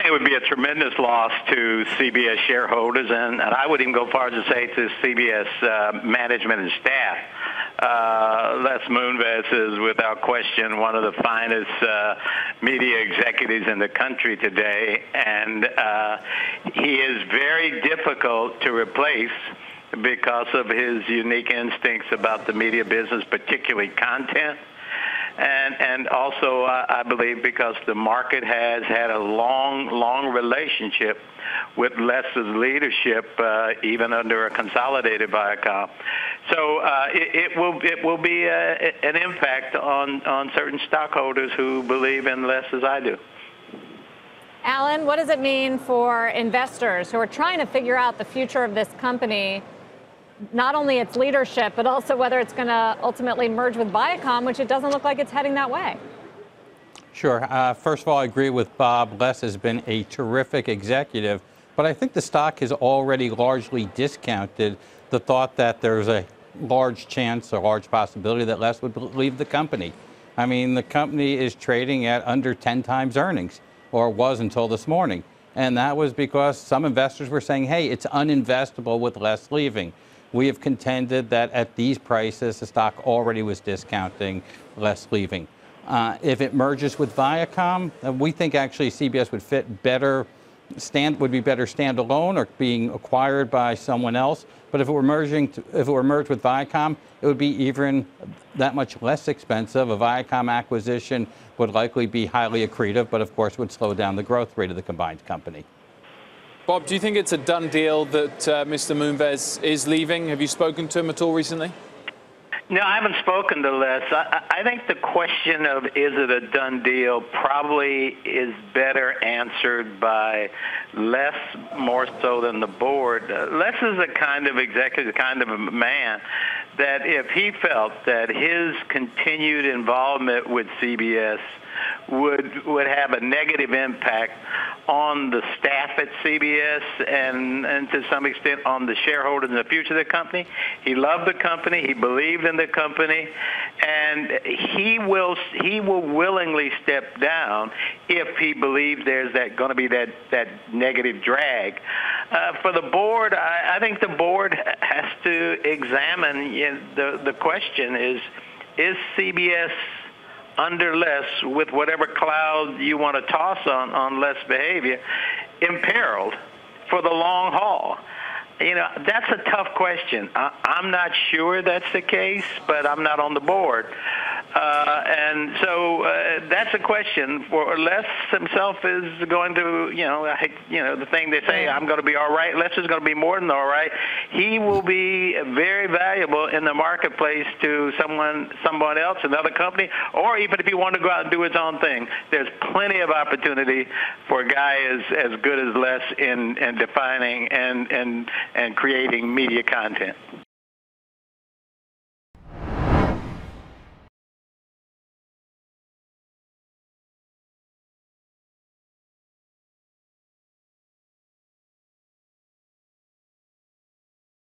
It would be a tremendous loss to CBS shareholders, and I would even go far as to say to CBS management and staff. Les Moonves is without question one of the finest media executives in the country today, and he is very difficult to replace because of his unique instincts about the media business, particularly content. And also, I believe because the market has had a long relationship with Les's leadership, even under a consolidated Viacom. So it will be an impact on certain stockholders who believe in Les as I do. Alan, what does it mean for investors who are trying to figure out the future of this company? Not only its leadership, but also whether it's going to ultimately merge with Viacom, which it doesn't look like it's heading that way. Sure. First of all, I agree with Bob. Les has been a terrific executive, but I think the stock has already largely discounted the thought that there's a large chance, a large possibility that Les would leave the company. I mean, the company is trading at under 10 times earnings, or was until this morning. And that was because some investors were saying, hey, it's uninvestable with Les leaving. We have contended that at these prices, the stock already was discounting Les leaving. If it merges with Viacom, we think actually CBS would fit better, would be better standalone or being acquired by someone else. But if it were merged with Viacom, it would be even that much less expensive. A Viacom acquisition would likely be highly accretive, but of course would slow down the growth rate of the combined company. Bob, do you think it's a done deal that Mr. Moonves is leaving? Have you spoken to him at all recently? No, I haven't spoken to Les. I think the question of is it a done deal probably is better answered by Les more so than the board. Les is a kind of executive, kind of a man that if he felt that his continued involvement with CBS would have a negative impact on the staff at CBS and to some extent on the shareholders in the future of the company. He loved the company. He believed in the company, and he will willingly step down if he believes there's going to be that negative drag. For the board, I think the board has to examine the question is CBS under Les, with whatever cloud you want to toss on Les' behavior, imperiled for the long haul? You know, that's a tough question. I'm not sure that's the case, but I'm not on the board. And so that's a question. For Les himself is going to, the thing they say, I'm going to be all right. Les is going to be more than all right. He will be very valuable in the marketplace to someone else, another company, or even if he wanted to go out and do his own thing. There's plenty of opportunity for a guy as good as Les in defining and creating media content.